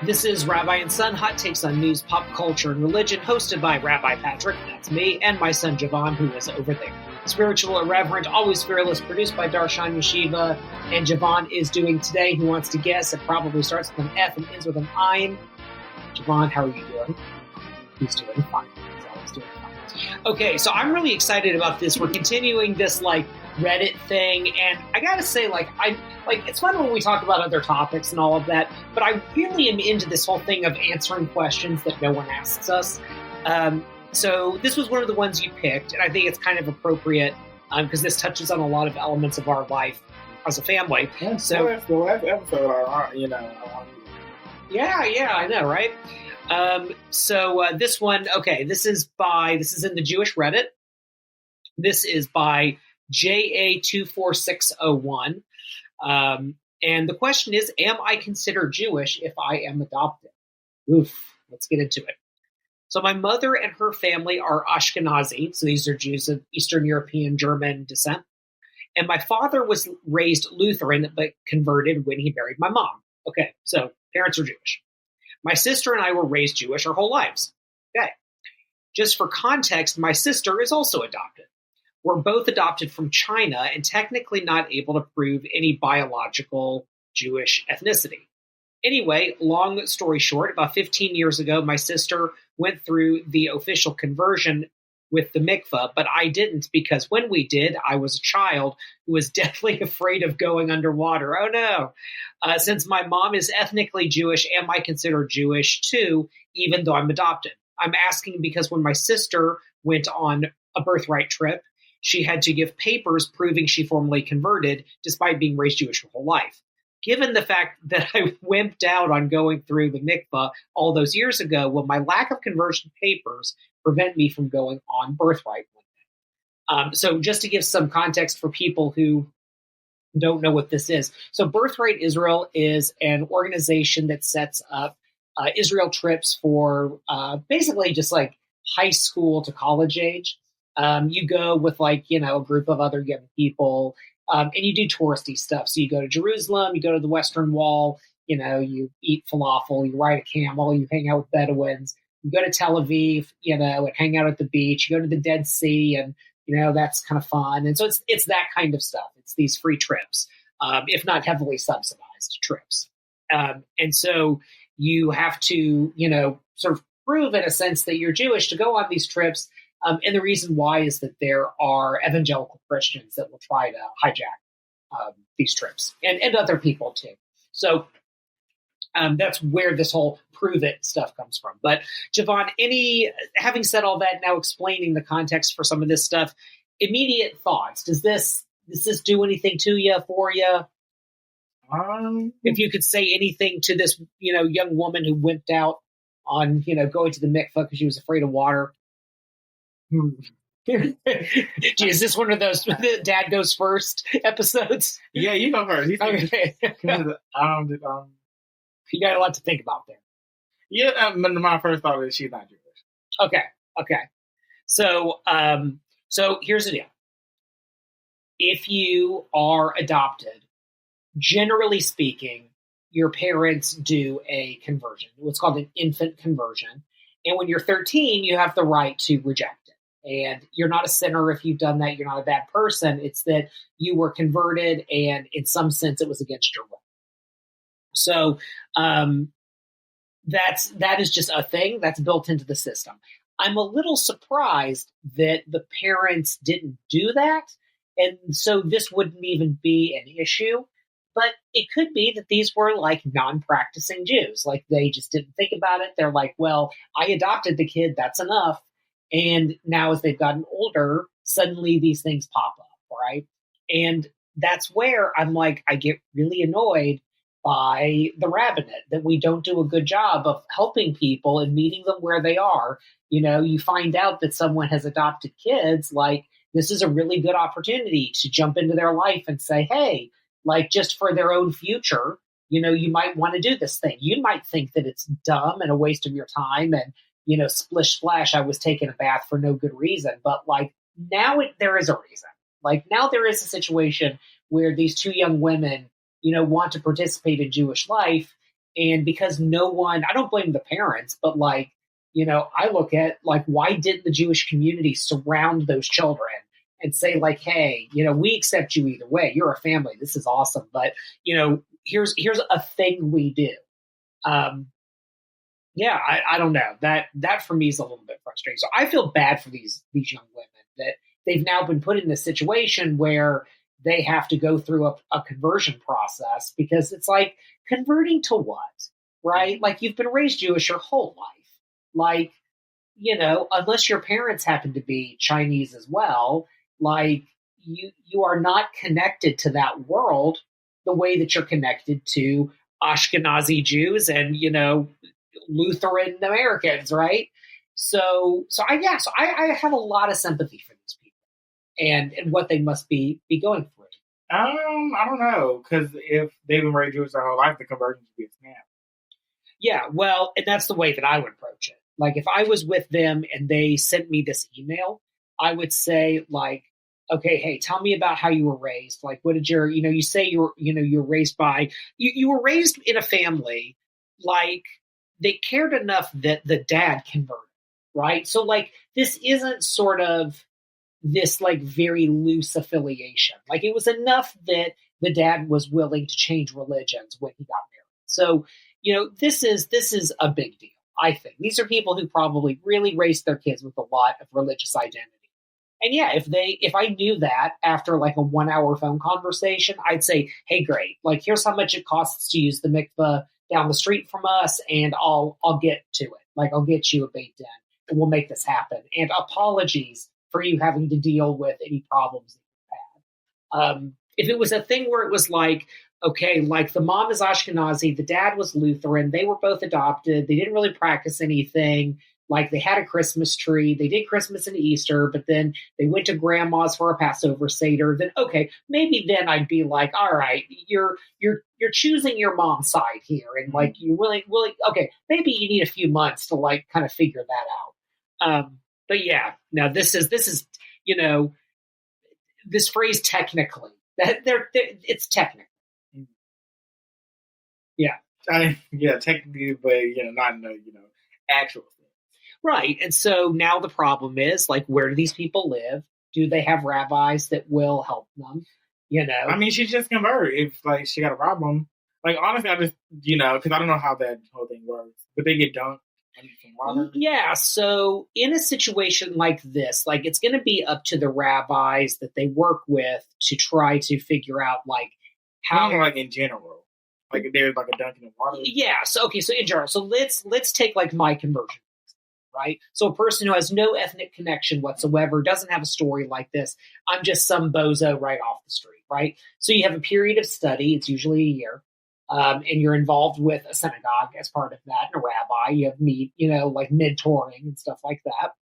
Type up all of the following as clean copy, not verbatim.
This is Rabbi Son, hot takes on news, pop culture, and religion, hosted by Rabbi Patrick, that's me, and my son Javon, who is over there. Spiritual, irreverent, always fearless, produced by Darshan Yeshiva, and Javon is doing today. Who wants to guess? It probably starts with an F and ends with an I. Javon, how are you doing? He's doing fine. He's always doing fine. Okay, so I'm really excited about this. We're continuing this, Reddit thing, and I gotta say, it's fun when we talk about other topics and all of that, but I really am into this whole thing of answering questions that no one asks us. So this was one of the ones you picked, and I think it's kind of appropriate because this touches on a lot of elements of our life as a family. Yeah, so that's the last episode, Yeah, I know, right? This one, okay, this is in the Jewish Reddit. This is by JA24601. And the question is, am I considered Jewish if I am adopted? Oof, let's get into it. So my mother and her family are Ashkenazi. So these are Jews of Eastern European German descent. And my father was raised Lutheran, but converted when he married my mom. Okay, so parents are Jewish. My sister and I were raised Jewish our whole lives. Okay. Just for context, my sister is also adopted. We're both adopted from China and technically not able to prove any biological Jewish ethnicity. Anyway, long story short, about 15 years ago, my sister went through the official conversion with the mikveh, but I didn't because when we did, I was a child who was deathly afraid of going underwater. Oh no. Since my mom is ethnically Jewish, am I considered Jewish too, even though I'm adopted? I'm asking because when my sister went on a birthright trip, she had to give papers proving she formally converted despite being raised Jewish her whole life. Given the fact that I wimped out on going through the mikveh all those years ago, will my lack of conversion papers prevent me from going on birthright one day? So just to give some context for people who don't know what this is. So Birthright Israel is an organization that sets up Israel trips for basically just like high school to college age. You go with a group of other young people, and you do touristy stuff. So you go to Jerusalem, you go to the Western Wall, you eat falafel, you ride a camel, you hang out with Bedouins, you go to Tel Aviv, and hang out at the beach, you go to the Dead Sea, and, that's kind of fun. And so it's that kind of stuff. It's these free trips, if not heavily subsidized trips. And so you have to, sort of prove in a sense that you're Jewish to go on these trips. And the reason why is that there are evangelical Christians that will try to hijack these trips and other people too. So that's where this whole prove it stuff comes from. But Javon, having said all that, now explaining the context for some of this stuff, immediate thoughts. Does this do anything to you, for you? If you could say anything to this, young woman who wimped out on, going to the mikveh because she was afraid of water. Is this one of those Dad Goes First episodes? Yeah, you go first. Okay. You got a lot to think about there. Yeah, my first thought is she's not Jewish. Okay. So here's the deal. If you are adopted, generally speaking, your parents do a conversion. What's called an infant conversion. And when you're 13, you have the right to reject it. And you're not a sinner if you've done that. You're not a bad person. It's that you were converted, and in some sense, it was against your will. So that is just a thing that's built into the system. I'm a little surprised that the parents didn't do that, and so this wouldn't even be an issue. But it could be that these were non-practicing Jews. They just didn't think about it. They're like, well, I adopted the kid. That's enough. And now as they've gotten older, suddenly these things pop up, right? And that's where I'm I get really annoyed by the rabbinate, that we don't do a good job of helping people and meeting them where they are. You find out that someone has adopted kids, this is a really good opportunity to jump into their life and say, hey, just for their own future, you might want to do this thing. You might think that it's dumb and a waste of your time and, splish splash, I was taking a bath for no good reason. But now there is a reason. Now there is a situation where these two young women, want to participate in Jewish life. And because no one, I don't blame the parents, but like, I look at like, why didn't the Jewish community surround those children and say like, hey, we accept you either way. You're a family. This is awesome. But, here's a thing we do. I don't know. That for me is a little bit frustrating. So I feel bad for these young women that they've now been put in this situation where they have to go through a conversion process, because it's like, converting to what, right? Like, you've been raised Jewish your whole life. Like, unless your parents happen to be Chinese as well, like you are not connected to that world the way that you're connected to Ashkenazi Jews and, Lutheran Americans, right? So I have a lot of sympathy for these people and what they must be going through. I don't know, because if they've been raised Jewish their whole life, the conversion should be a snap. Yeah, well, and that's the way that I would approach it. Like, if I was with them and they sent me this email, I would say, like, okay, hey, tell me about how you were raised. Like, what did you say you were raised by, you were raised in a family, like, they cared enough that the dad converted, right? So, like, this isn't sort of this, like, very loose affiliation. Like, it was enough that the dad was willing to change religions when he got married. So, this is a big deal, I think. These are people who probably really raised their kids with a lot of religious identity. And yeah, if I knew that after like a 1 hour phone conversation, I'd say, hey, great. Like, here's how much it costs to use the mikveh down the street from us, and I'll get to it. Like, I'll get you a Beit Din, and we'll make this happen. And apologies for you having to deal with any problems that you had. If it was a thing where it was like, okay, like, the mom is Ashkenazi, the dad was Lutheran, they were both adopted, they didn't really practice anything, like, they had a Christmas tree, they did Christmas and Easter, but then they went to grandma's for a Passover Seder, then okay, maybe then I'd be like, all right, you're choosing your mom's side here, and like, you're willing, okay, maybe you need a few months to like kind of figure that out. But yeah, now this is this phrase technically, that it's technical. Yeah, technically, but not in the actual thing. Right, and so now the problem is, like, where do these people live? Do they have rabbis that will help them? I mean, she just converted. If like she got a problem, like, honestly, I just because I don't know how that whole thing works, but they get dunked under some water. Yeah, so in a situation like this, like, it's going to be up to the rabbis that they work with to try to figure out like how, like, in general. Like, there's like a dunking of water. Yeah. So in general, so let's take like my conversion, right? So a person who has no ethnic connection whatsoever, doesn't have a story like this. I'm just some bozo right off the street, right? So you have a period of study. It's usually a year, and you're involved with a synagogue as part of that, and a rabbi. You have like mentoring and stuff like that.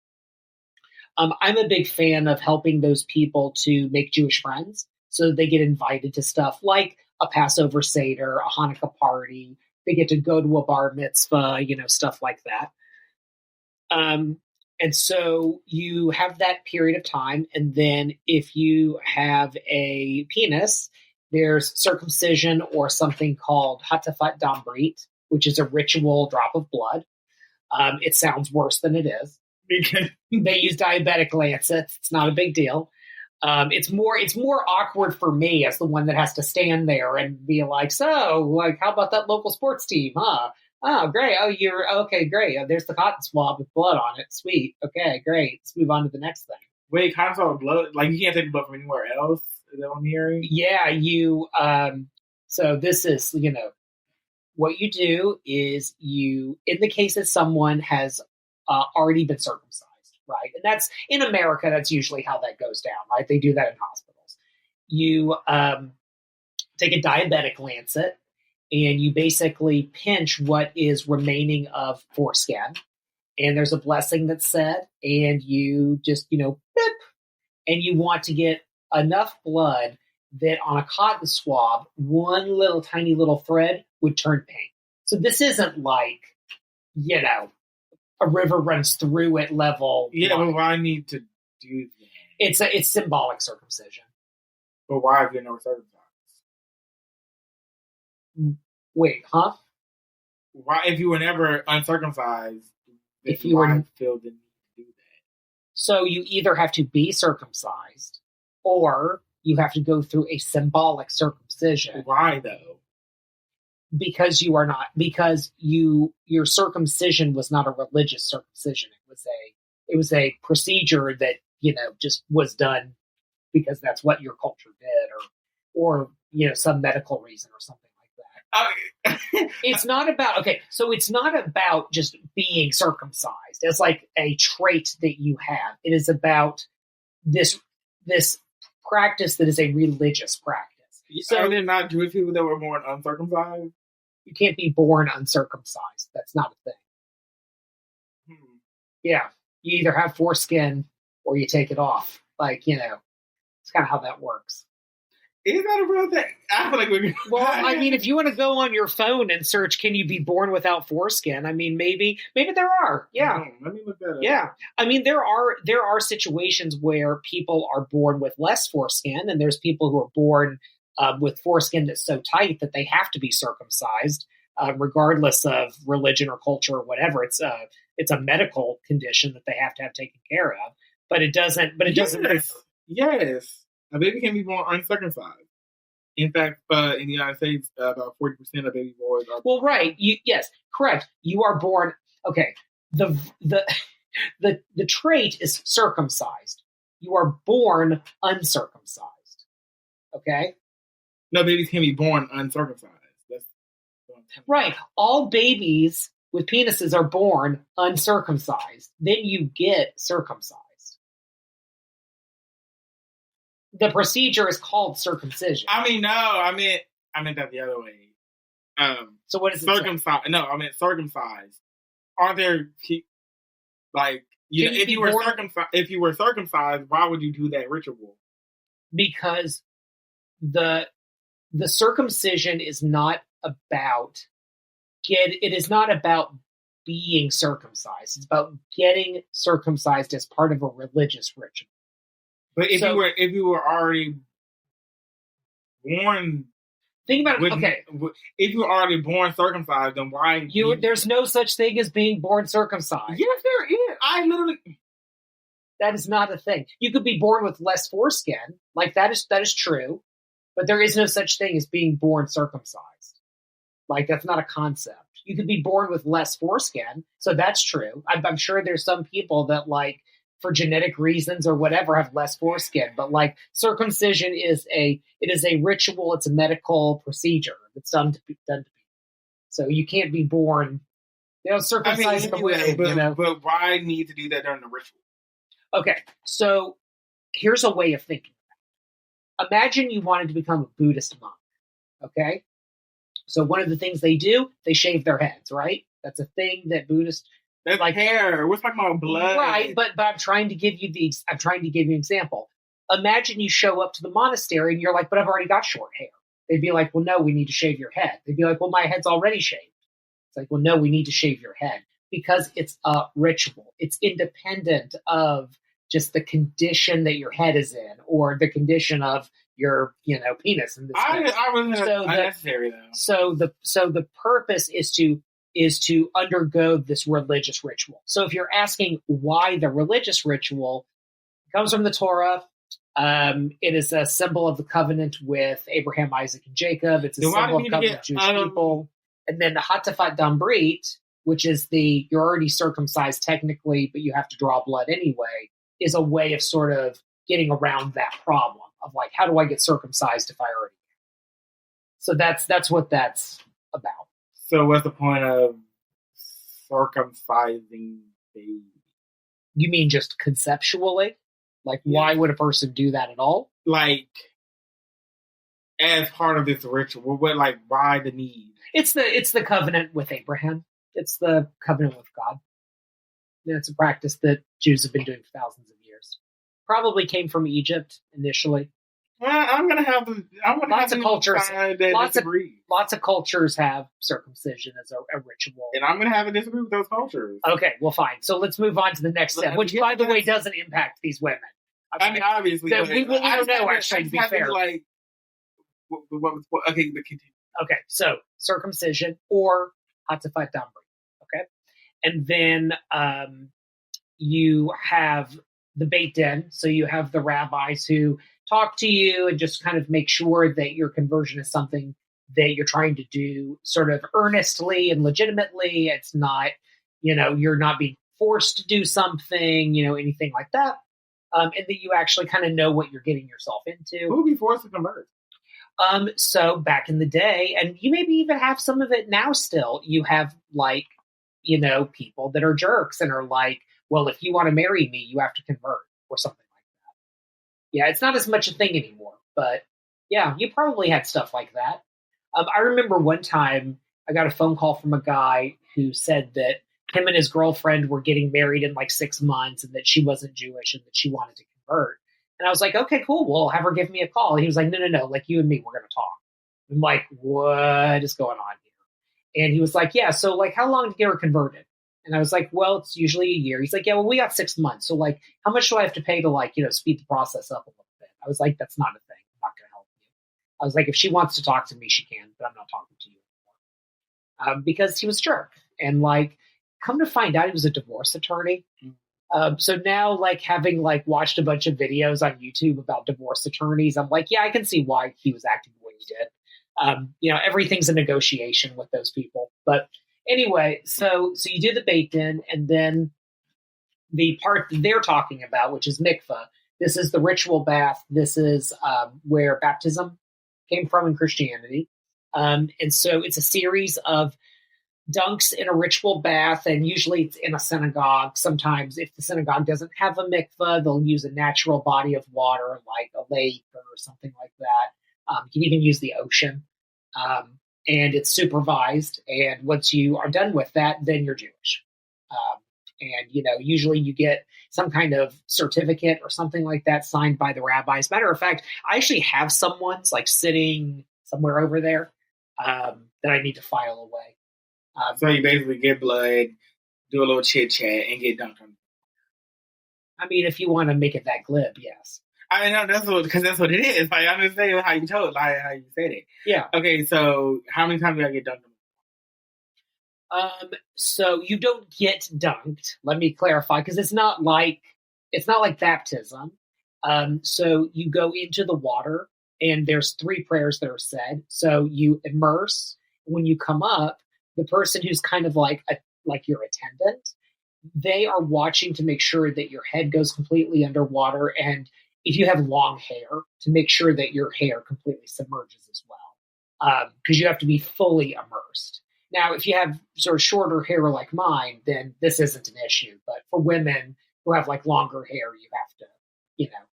I'm a big fan of helping those people to make Jewish friends, so they get invited to stuff like a Passover Seder, a Hanukkah party. They get to go to a bar mitzvah, stuff like that. And so you have that period of time. And then if you have a penis, there's circumcision or something called hatafat dam brit, which is a ritual drop of blood. It sounds worse than it is. They use diabetic lancets. It's not a big deal. It's more awkward for me as the one that has to stand there and be like, so, like, how about that local sports team, huh? Oh, great. Oh, you're okay. Great. There's the cotton swab with blood on it. Sweet. Okay, great. Let's move on to the next thing. Wait, cotton swab with blood? Like, you can't take blood from anywhere else? Is that what I'm hearing? Yeah, so this is, what you do is in the case that someone has already been circumcised, right? And that's, in America, that's usually how that goes down, right? They do that in hospitals. You take a diabetic lancet, and you basically pinch what is remaining of foreskin. And there's a blessing that's said, and you just, beep, and you want to get enough blood that on a cotton swab, one little tiny little thread would turn pink. So this isn't like, a river runs through it level. Yeah, but why I need to do that? It's symbolic circumcision. But why have you never circumcised? Wait, huh? why, if you were never uncircumcised, If you were, feel the need to do that? so you either have to be circumcised, or you have to go through a symbolic circumcision. Why though? Because you are not, because your circumcision was not a religious circumcision. It was a procedure that, just was done because that's what your culture did, or some medical reason or something like that. It's not about, so it's not about just being circumcised as like a trait that you have. It is about this practice that is a religious practice. So are there not Jewish people that were born uncircumcised? You can't be born uncircumcised. That's not a thing. Yeah. You either have foreskin or you take it off. Like, it's kind of how that works. Is that a real thing? I feel like if you want to go on your phone and search, can you be born without foreskin? I mean, maybe there are. Yeah. Let me look that up. Yeah. I mean, there are situations where people are born with less foreskin, and there's people who are born with foreskin that's so tight that they have to be circumcised, regardless of religion or culture or whatever. It's a medical condition that they have to have taken care of. But it doesn't. Yes. A baby can be born uncircumcised. In fact, in the United States, about 40% of baby boys are. Well, right. Yes, correct. You are born. Okay. The trait is circumcised. You are born uncircumcised. Okay. No, babies can be born uncircumcised. That's right. All babies with penises are born uncircumcised. Then you get circumcised. The procedure is called circumcision. I mean, no, I meant that the other way. So what is it? Circumcised? No, I meant circumcised. Aren't there like if you were circumcised, why would you do that ritual? Because the circumcision is not about it is not about being circumcised. It's about getting circumcised as part of a religious ritual. But if you were already born, think about it. Okay, if you were already born circumcised, then why? There's no such thing as being born circumcised. Yes, there is. That is not a thing. You could be born with less foreskin, like that is true, but there is no such thing as being born circumcised. Like that's not a concept. You could be born with less foreskin, so that's true. I'm sure there's some people that like, for genetic reasons or whatever, have less foreskin. But like circumcision is a ritual. It's a medical procedure that's done to people. So you can't be born, circumcised in the way. But why need to do that during the ritual? Okay, so here's a way of thinking. Imagine you wanted to become a Buddhist monk. Okay, so one of the things they do, they shave their heads. Right, that's a thing that Buddhists. That's like hair. We're talking about blood, right? But I'm trying to give you an example. Imagine you show up to the monastery and you're like, "But I've already got short hair." They'd be like, "Well, no, we need to shave your head." They'd be like, "Well, my head's already shaved." It's like, "Well, no, we need to shave your head because it's a ritual. It's independent of just the condition that your head is in or the condition of your, penis." In this case. I was unnecessary though. So the purpose is to undergo this religious ritual. So if you're asking why the religious ritual, it comes from the Torah. It is a symbol of the covenant with Abraham, Isaac, and Jacob. It's a symbol of the covenant with Jewish people. And then the Hatafat Dam Brit, which is you're already circumcised technically, but you have to draw blood anyway, is a way of sort of getting around that problem of like, how do I get circumcised if I already am? So that's what that's about. So what's the point of circumcising baby? You mean just conceptually? Like, why would a person do that at all? Like, as part of this ritual, why the need? It's the covenant with Abraham. It's the covenant with God. And it's a practice that Jews have been doing for thousands of years. Probably came from Egypt initially. Well, lots of cultures have circumcision as a ritual, and I'm going to have a disagree with those cultures. Okay, well, fine. So let's move on to the next step, which, by the way, doesn't impact these women. I mean, obviously, we don't know. Actually, to be fair, okay, but continue. Okay, so circumcision, or Hatzafat Damri. Okay. And then you have the Beit Din. So you have the rabbis who talk to you and just kind of make sure that your conversion is something that you're trying to do sort of earnestly and legitimately. It's not, you're not being forced to do something, anything like that. And that you actually kind of know what you're getting yourself into. Who would be forced to convert? So back in the day, and you maybe even have some of it now still, you have people that are jerks and are like, well, if you want to marry me, you have to convert or something like that. Yeah, it's not as much a thing anymore, but yeah, you probably had stuff like that. I remember one time I got a phone call from a guy who said that him and his girlfriend were getting married in like 6 months and that she wasn't Jewish and that she wanted to convert. And I was like, okay, cool. Well, have her give me a call. And he was like, no. Like you and me, we're going to talk. I'm like, what is going on here? And he was like, yeah. So like, how long to get her converted? And I was like, well, it's usually a year. He's like, yeah, well, we got 6 months. So like, how much do I have to pay to like, speed the process up a little bit? I was like, that's not a thing. I'm not going to help you. I was like, if she wants to talk to me, she can, but I'm not talking to you anymore. Because he was a jerk. And like, come to find out, he was a divorce attorney. So now, like, having like watched a bunch of videos on YouTube about divorce attorneys, I'm like, yeah, I can see why he was acting the way he did. Everything's a negotiation with those people. But anyway, so you do the Beit Din, and then the part that they're talking about, which is mikveh. This is the ritual bath. This is where baptism came from in Christianity. And so it's a series of dunks in a ritual bath, and usually it's in a synagogue. Sometimes if the synagogue doesn't have a mikveh, they'll use a natural body of water like a lake or something like that. You can even use the ocean. And it's supervised. And once you are done with that, then you're Jewish. And usually you get some kind of certificate or something like that signed by the rabbi. As a matter of fact, I actually have someone's like sitting somewhere over there that I need to file away. So you basically get blood, do a little chit chat, and get dunked on. I mean, if you want to make it that glib, yes. I know because that's what it is. Like, I understand how you told, like how you said it. Yeah. Okay, so how many times do I get dunked on? So you don't get dunked. Let me clarify, because it's not like baptism. So you go into the water, and there's 3 prayers that are said. So you immerse. When you come up, the person who's kind of like your attendant, they are watching to make sure that your head goes completely underwater, and if you have long hair, to make sure that your hair completely submerges as well, because you have to be fully immersed. Now, if you have sort of shorter hair like mine, then this isn't an issue. But for women who have like longer hair, you have to,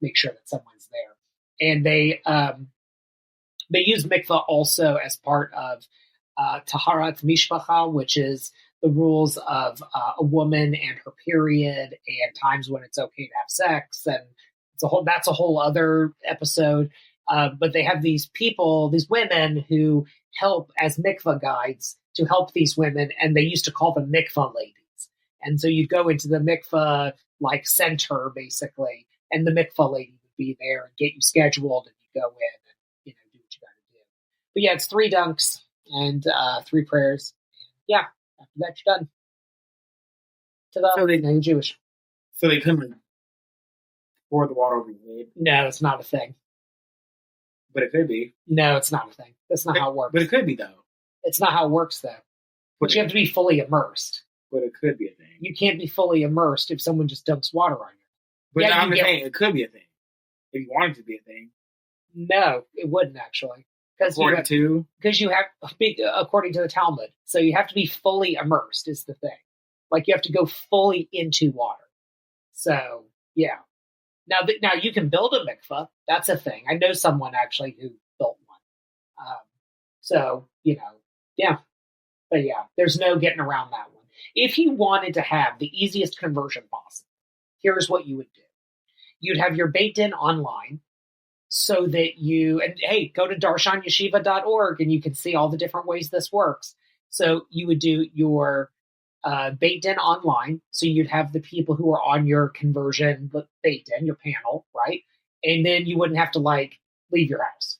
make sure that someone's there. And they use mikvah also as part of Taharat Mishpacha, which is the rules of a woman and her period and times when it's okay to have sex. And that's a whole other episode. But they have these women who help as mikvah guides to help these women. And they used to call them mikvah ladies. And so you'd go into the mikvah like center basically, and the mikvah lady would be there and get you scheduled, and you go in and, do what you got to do. But yeah, it's 3 dunks and 3 prayers. Yeah, after that, you're done. Ta-da, now you're Jewish. So they couldn't pour the water over your head? No, it's not a thing. But it could be. No, it's not a thing. That's not how it works. But it could be, though. It's not how it works, though. But you have to be fully immersed. But it could be a thing. You can't be fully immersed if someone just dumps water on you. But yeah, I'm just saying, it could be a thing. If you want it to be a thing. No, it wouldn't, actually. According to the Talmud. So you have to be fully immersed is the thing. Like you have to go fully into water. So, yeah. Now you can build a mikveh. That's a thing. I know someone actually who built one. Yeah. But yeah, there's no getting around that one. If you wanted to have the easiest conversion possible, here's what you would do. You'd have your Beit Din online so that go to darshanyeshiva.org and you can see all the different ways this works. So you would do your Beit Din online. So you'd have the people who are on your conversion Beit Din, your panel, right? And then you wouldn't have to leave your house.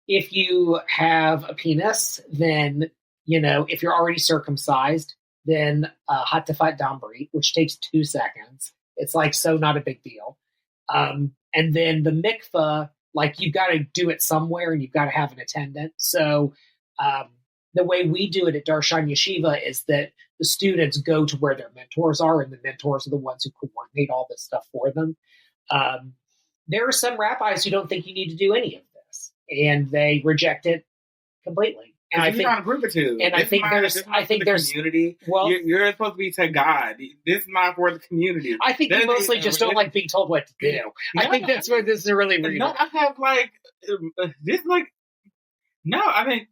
If you have a penis, then if you're already circumcised, then Hatafat Dambri, which takes 2 seconds. It's like so not a big deal. And then the mikvah, like you've got to do it somewhere and you've got to have an attendant. So the way we do it at Darshan Yeshiva is that the students go to where their mentors are, and the mentors are the ones who coordinate all this stuff for them. There are some rabbis who don't think you need to do any of this, and they reject it completely. And I think, not a group of two. And I think there's community. Well, you're supposed to be to God. This is not for the community. I think you mostly just don't like being told what to do. I think that's where this is really weird. No, I have I think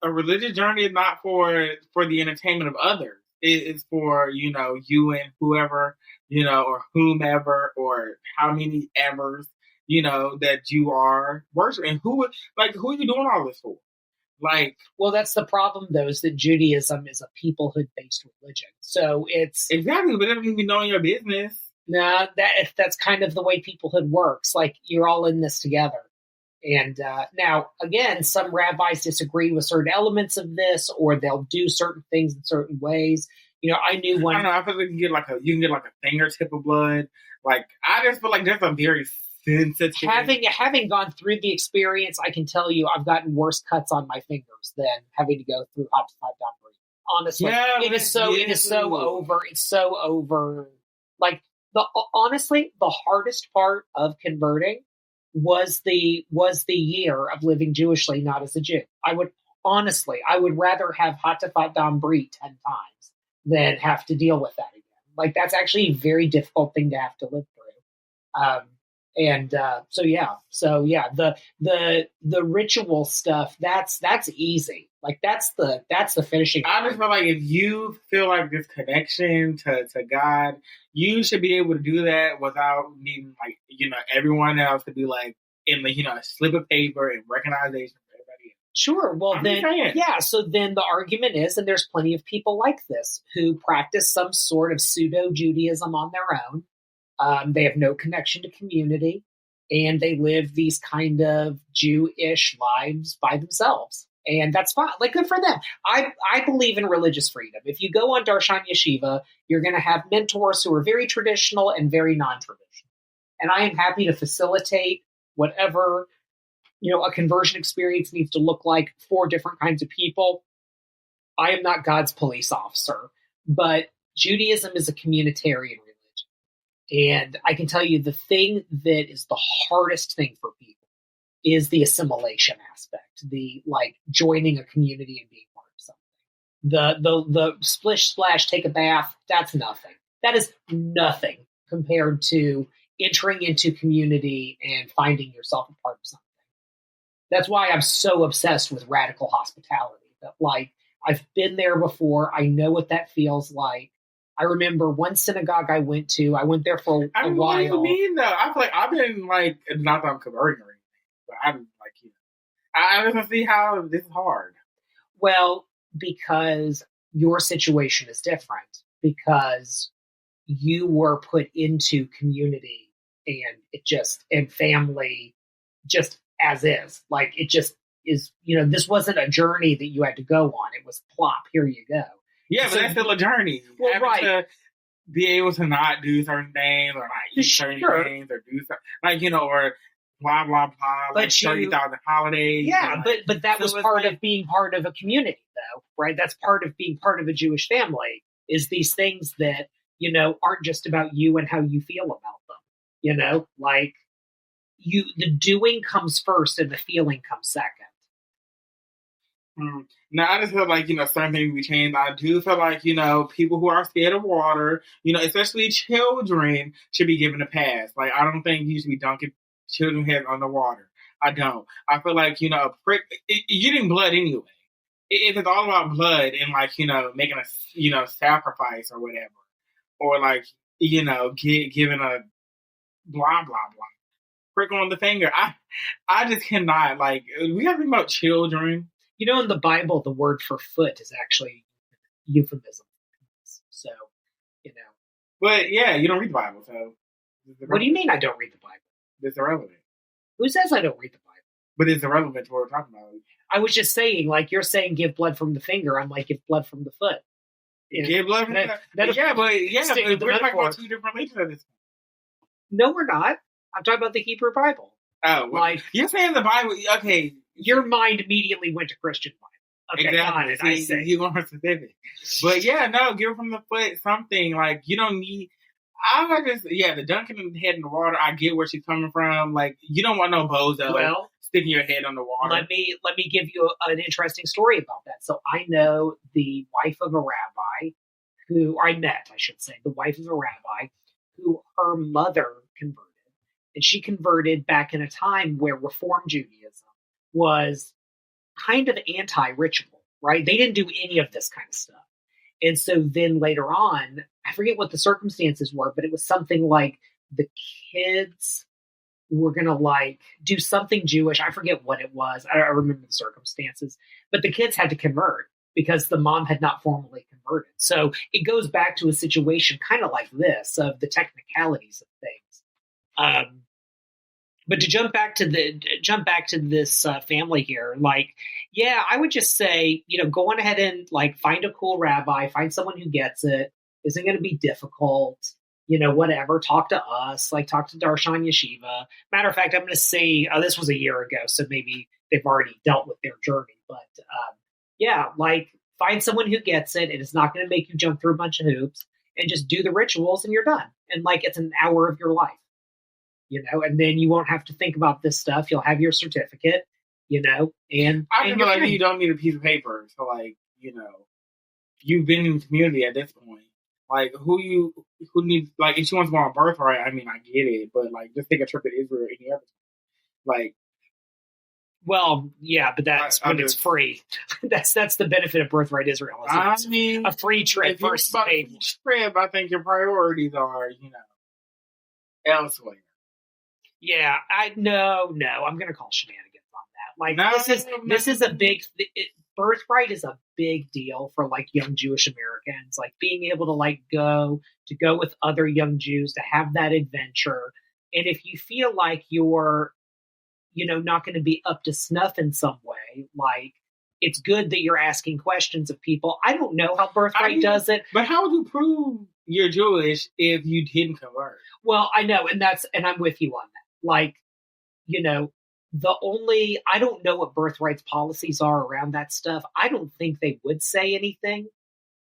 a religious journey is not for the entertainment of others. It is for you and whoever or whomever or how many evers that you are worshiping. Who are you doing all this for? Well, that's the problem, though, is that Judaism is a peoplehood-based religion. So it's... Exactly, but it doesn't mean knowing your business. No, that's kind of the way peoplehood works. Like, you're all in this together. And now, again, some rabbis disagree with certain elements of this, or they'll do certain things in certain ways. I knew one... I don't know, I feel like you can get a fingertip of blood. I just feel like that's a very... Having gone through the experience, I can tell you I've gotten worse cuts on my fingers than having to go through Hatafat Dambri. Honestly, it is so over. It's so over. Honestly, the hardest part of converting was the year of living Jewishly, not as a Jew. I would rather have Hatafat Dambri 10 times than have to deal with that again. That's actually a very difficult thing to have to live through. The ritual stuff, that's easy. That's the finishing. I just feel like if you feel like this connection to God, you should be able to do that without needing everyone else to be in the slip of paper and recognition for everybody else. Sure. Well, so then the argument is, and there's plenty of people like this who practice some sort of pseudo Judaism on their own. They have no connection to community, and they live these kind of Jewish lives by themselves. And that's fine. Good for them. I believe in religious freedom. If you go on Darshan Yeshiva, you're going to have mentors who are very traditional and very non-traditional. And I am happy to facilitate whatever, a conversion experience needs to look like for different kinds of people. I am not God's police officer, but Judaism is a communitarian religion. And I can tell you the thing that is the hardest thing for people is the assimilation aspect, the joining a community and being part of something. The splish splash, take a bath, that's nothing. That is nothing compared to entering into community and finding yourself a part of something. That's why I'm so obsessed with radical hospitality. That I've been there before. I know what that feels like. I remember one synagogue I went there for a while. What do you mean, though? I feel like I've been, not that I'm converting or anything, but I'm, I just see how this is hard. Well, because your situation is different. Because you were put into community and family just as is. It just is, this wasn't a journey that you had to go on. It was plop, here you go. Yeah, but that's still a journey. Well, having to be able to not do certain things or not eat certain things or do something, or blah, blah, blah, 30,000 holidays. Yeah, but that was part of being part of a community, though, right? That's part of being part of a Jewish family, is these things that, aren't just about you and how you feel about them. The doing comes first and the feeling comes second. Now, I just feel like, certain things we change. I do feel like, people who are scared of water, especially children, should be given a pass. I don't think you should be dunking children's heads underwater. I don't. I feel like, a prick, you're getting blood anyway. If it's all about blood and, making a, sacrifice or whatever, or, giving a blah, blah, blah, prick on the finger. I just cannot, we have to think about children. In the Bible, the word for foot is actually euphemism. So, But, yeah, you don't read the Bible, so... What do you mean I don't read the Bible? It's irrelevant. Who says I don't read the Bible? But it's irrelevant to what we're talking about. I was just saying, like, you're saying give blood from the finger. I'm like, give blood from the foot. Give blood from the foot. But we're talking about two different religions at this point. No, we're not. I'm talking about the Hebrew Bible. Oh, well, like, you're saying the Bible, okay. Your mind immediately went to Christian Bible. Okay, exactly. I see. You want more specific. But yeah, no, give from the foot something. Like, you don't need, the dunking the head in the water, I get where she's coming from. Like, you don't want no bozo sticking your head on the water. Let me give you an interesting story about that. So I know the wife of a rabbi the wife of a rabbi who her mother converted. And she converted back in a time where Reform Judaism was kind of anti-ritual, right? They didn't do any of this kind of stuff. And so then later on, I forget what the circumstances were, but it was something like the kids were going to like do something Jewish. I forget what it was. I don't remember the circumstances, but the kids had to convert because the mom had not formally converted. So it goes back to a situation kind of like this of the technicalities of things. But to jump back to this family here, like, yeah, I would just say, go on ahead and like find a cool rabbi, find someone who gets it. Isn't going to be difficult, whatever. Talk to us, like talk to Darshan Yeshiva. Matter of fact, I'm going to say this was a year ago, so maybe they've already dealt with their journey. But like find someone who gets it. It is not going to make you jump through a bunch of hoops, and just do the rituals, and you're done. And like it's an hour of your life. And then you won't have to think about this stuff. You'll have your certificate, and I feel like you don't need a piece of paper. So like, you've been in the community at this point. Like who needs, like if she wants to go on birthright, I mean, I get it, but like just take a trip to Israel or any other time. Like, well, yeah, but that's when it's free. that's the benefit of Birthright Israel. I mean, a free trip versus a paid trip. I think your priorities are, elsewhere. Yeah, no, I'm going to call shenanigans on that. Like this is a big Birthright is a big deal for like young Jewish Americans, like being able to like go with other young Jews to have that adventure. And if you feel like you're, not going to be up to snuff in some way, like it's good that you're asking questions of people. I don't know how Birthright does it, but how would you prove you're Jewish if you didn't convert? Well, I know, and I'm with you on that. Like, I don't know what Birthright's policies are around that stuff. I don't think they would say anything.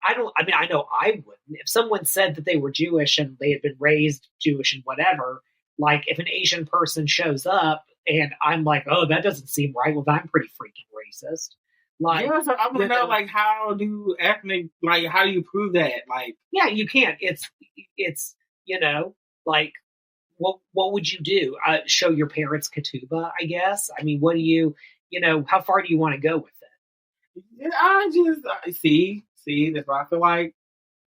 I know I wouldn't. If someone said that they were Jewish and they had been raised Jewish and whatever, like if an Asian person shows up and I'm like, oh, that doesn't seem right. Well, I'm pretty freaking racist. Like, yeah, so I want to know, like, how do you prove that? Like, yeah, you can't. It's, like, what would you do? Show your parents ketubah, I guess. I mean, what do you, how far do you want to go with it? Yeah, I just see. That's why I feel like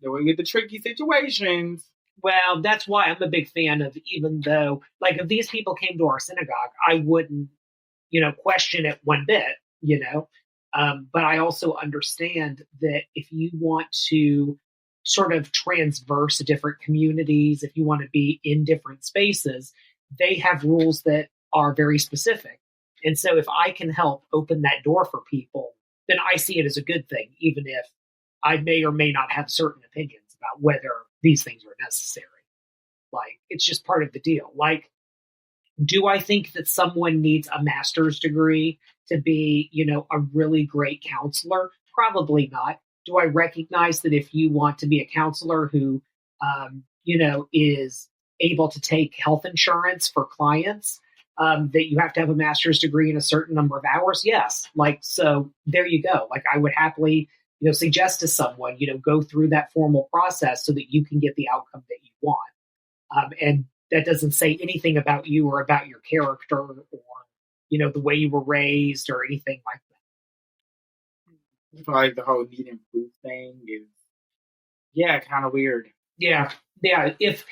that we get the tricky situations. Well, that's why I'm a big fan of, even though, like, if these people came to our synagogue, I wouldn't, question it one bit, but I also understand that if you want to sort of transverse different communities, if you want to be in different spaces, they have rules that are very specific. And so if I can help open that door for people, then I see it as a good thing, even if I may or may not have certain opinions about whether these things are necessary. Like, it's just part of the deal. Like, do I think that someone needs a master's degree to be, a really great counselor? Probably not. Do I recognize that if you want to be a counselor who, is able to take health insurance for clients, that you have to have a master's degree in a certain number of hours? Yes. Like, so there you go. Like, I would happily, suggest to someone, go through that formal process so that you can get the outcome that you want. And that doesn't say anything about you or about your character or, the way you were raised or anything like that. I feel like the whole need and proof thing is, kind of weird. Yeah. If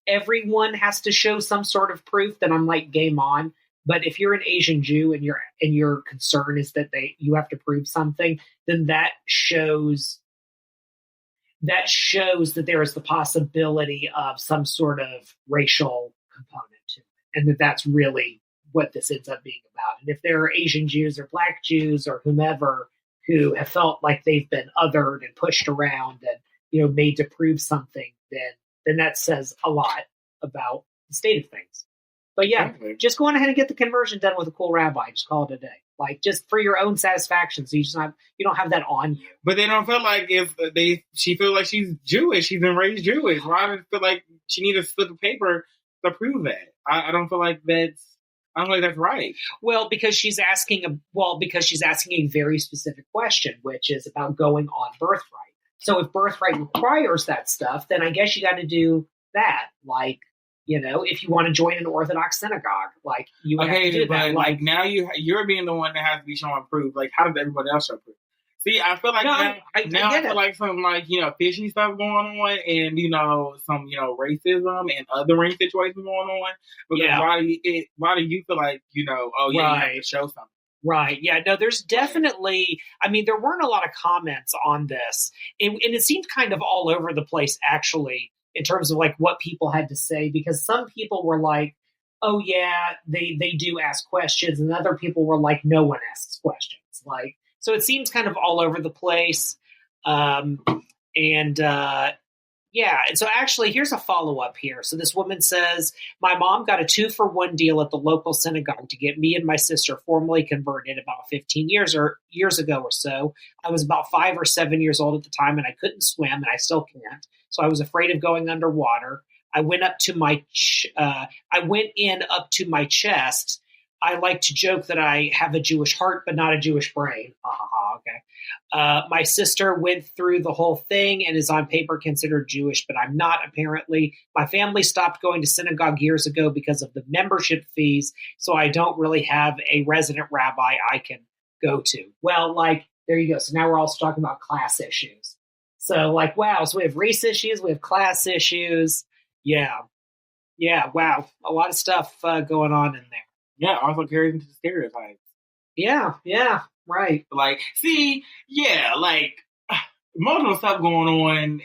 everyone has to show some sort of proof, then I'm like, game on. But if you're an Asian Jew and your concern is that you have to prove something, then that shows that there is the possibility of some sort of racial component to it, and that's really what this ends up being about. And if there are Asian Jews or Black Jews or whomever who have felt like they've been othered and pushed around and, made to prove something, then that says a lot about the state of things. But yeah, just go on ahead and get the conversion done with a cool rabbi. Just call it a day. Like, just for your own satisfaction, so you don't have that on you. But they don't feel like she feels like she's Jewish, she's been raised Jewish. Why does it feel like she needs a slip of paper to prove that? I don't feel like that's right. Well, because she's asking a very specific question, which is about going on birthright. So if birthright requires that stuff, then I guess you got to do that. Like, if you want to join an Orthodox synagogue, like you have to do that. Like now you're being the one that has to be showing proof. Like, how does everybody else show proof? See, I feel like I feel like some fishy stuff going on, and some racism and other ring situations going on. Because why do you feel like you have to show something? Right. Yeah. No, there's definitely, there weren't a lot of comments on this. And it seemed kind of all over the place, actually, in terms of like what people had to say, because some people were like, oh yeah, they do ask questions. And other people were like, no one asks questions. Like, so it seems kind of all over the place. Yeah. And so actually, here's a follow-up here. So this woman says, my mom got a 2-for-1 deal at the local synagogue to get me and my sister formally converted about 15 years ago or so. I was about 5 or 7 years old at the time, and I couldn't swim, and I still can't. So I was afraid of going underwater. I went in up to my chest. I like to joke that I have a Jewish heart, but not a Jewish brain. Okay. My sister went through the whole thing and is on paper considered Jewish, but I'm not, apparently. My family stopped going to synagogue years ago because of the membership fees, so I don't really have a resident rabbi I can go to. Well, there you go. So now we're also talking about class issues. So, wow. So we have race issues. We have class issues. Yeah. Yeah. Wow. A lot of stuff going on in there. Yeah, also carries into the stereotypes. Yeah, right. Multiple stuff going on.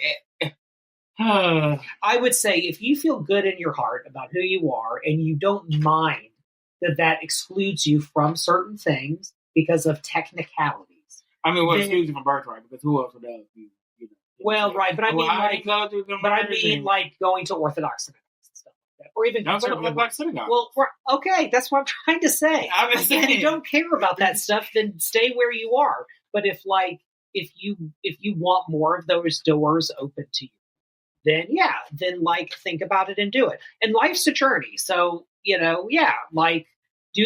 I would say if you feel good in your heart about who you are and you don't mind that excludes you from certain things because of technicalities. Excludes you from birthright, because who else would know? Well, right, but I mean, going to Orthodox synagogues and stuff. Or even Black synagogue. Well, okay, that's what I'm trying to say. If you don't care about that stuff, then stay where you are. But if you want more of those doors open to you, then think about it and do it. And life's a journey, so do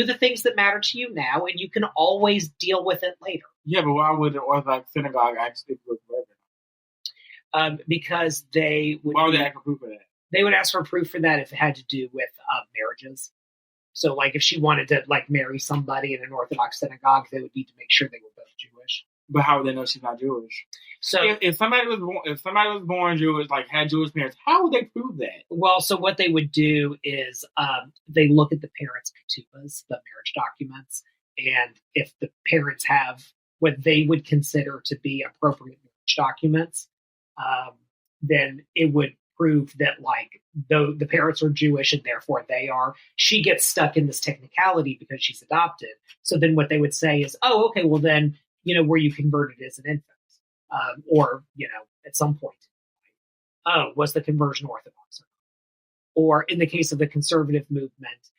the things that matter to you now, and you can always deal with it later. Yeah, but why would the Orthodox synagogue actually look forever? Because they would. Why would they ask for proof of that? They would ask for proof for that if it had to do with marriages. So, if she wanted to marry somebody in an Orthodox synagogue, they would need to make sure they were both Jewish. But how would they know she's not Jewish? So, if somebody was born Jewish, had Jewish parents, how would they prove that? Well, so what they would do is they look at the parents' ketubas, the marriage documents, and if the parents have what they would consider to be appropriate marriage documents, then it would prove that though the parents are Jewish and therefore they are. She gets stuck in this technicality because she's adopted. So then what they would say is, oh, okay, well then, were you converted as an infant? Or, at some point. Oh, was the conversion Orthodox? Or in the case of the conservative movement,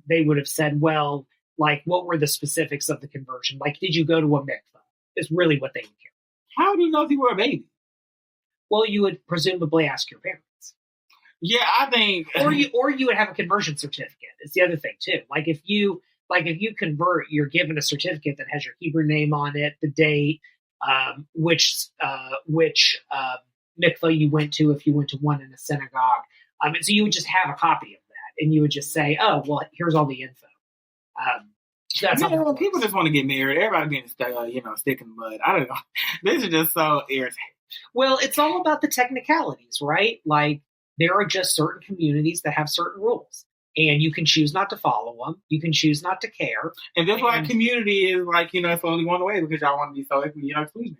they would have said, well, what were the specifics of the conversion? Did you go to a mikveh? Is really what they would care. How do you know if you were a baby? Well, you would presumably ask your parents. Yeah, I think, or you would have a conversion certificate. It's the other thing too. If you convert, you're given a certificate that has your Hebrew name on it, the date, which mikveh you went to, if you went to one in a synagogue. And so you would just have a copy of that, and you would just say, "Oh, well, here's all the info." That's when people just want to get married. Everybody being stick in the mud. I don't know. This is just so irritating. Well, it's all about the technicalities, right? There are just certain communities that have certain rules, and you can choose not to follow them. You can choose not to care. And that's why a community is it's only one way, because y'all want to be so exclusionary.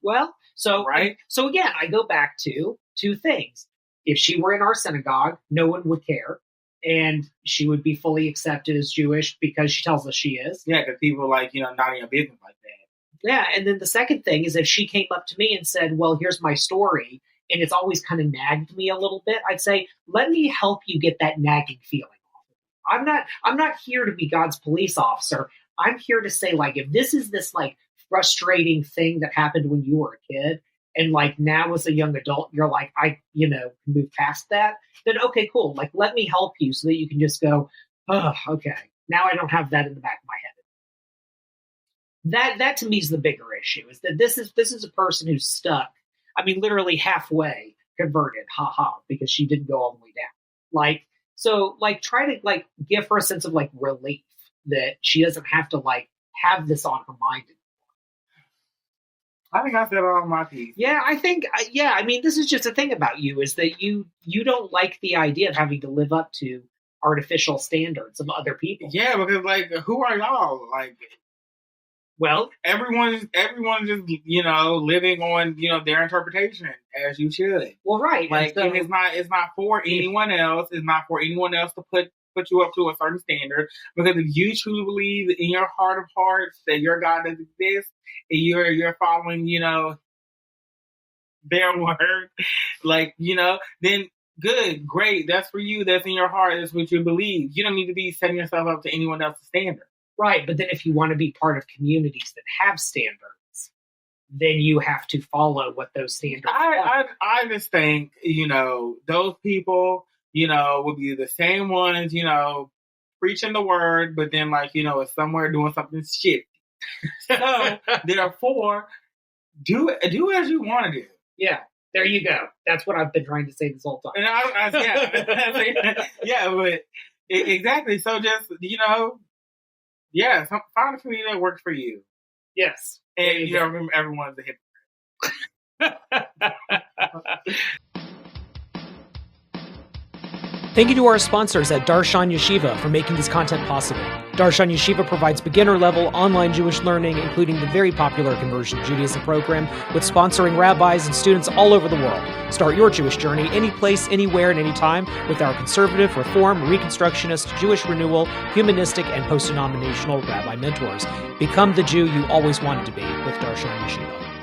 Well, right. So again, I go back to two things. If she were in our synagogue, no one would care. and she would be fully accepted as Jewish because she tells us she is. Yeah, because people not in your business like that. Yeah, and then the second thing is if she came up to me and said, well, here's my story, and it's always kind of nagged me a little bit, I'd say, let me help you get that nagging feeling off. I'm not here to be God's police officer. I'm here to say, if this is this frustrating thing that happened when you were a kid, and now as a young adult, you're I move past that, then okay, cool. Let me help you so that you can just go, oh, okay, now I don't have that in the back of my head. That to me is the bigger issue, is that this is a person who's stuck. I mean, literally halfway converted, because she didn't go all the way down. So try to give her a sense of relief that she doesn't have to have this on her mind. I think I said all my piece. Yeah, I think, I mean, this is just the thing about you, is that you don't like the idea of having to live up to artificial standards of other people. Yeah, because who are y'all? Well, everyone's just living on their interpretation, as you should. Well, right. And it's not for anyone else. It's not for anyone else to put you up to a certain standard. Because if you truly believe in your heart of hearts that your God does exist, and you're following their word, then good, great. That's for you. That's in your heart. That's what you believe. You don't need to be setting yourself up to anyone else's standard. Right, but then if you want to be part of communities that have standards, then you have to follow what those standards are. I just think, those people, would be the same ones, preaching the word, but then is somewhere doing something shit. So therefore, do as you want to do. Yeah, there you go. That's what I've been trying to say this whole time. And yeah, but exactly. So just find a community that works for you. Yes. And remember, everyone's a hypocrite. Thank you to our sponsors at Darshan Yeshiva for making this content possible. Darshan Yeshiva provides beginner-level online Jewish learning, including the very popular Conversion to Judaism program, with sponsoring rabbis and students all over the world. Start your Jewish journey any place, anywhere, and anytime with our conservative, reform, reconstructionist, Jewish renewal, humanistic, and post-denominational rabbi mentors. Become the Jew you always wanted to be with Darshan Yeshiva.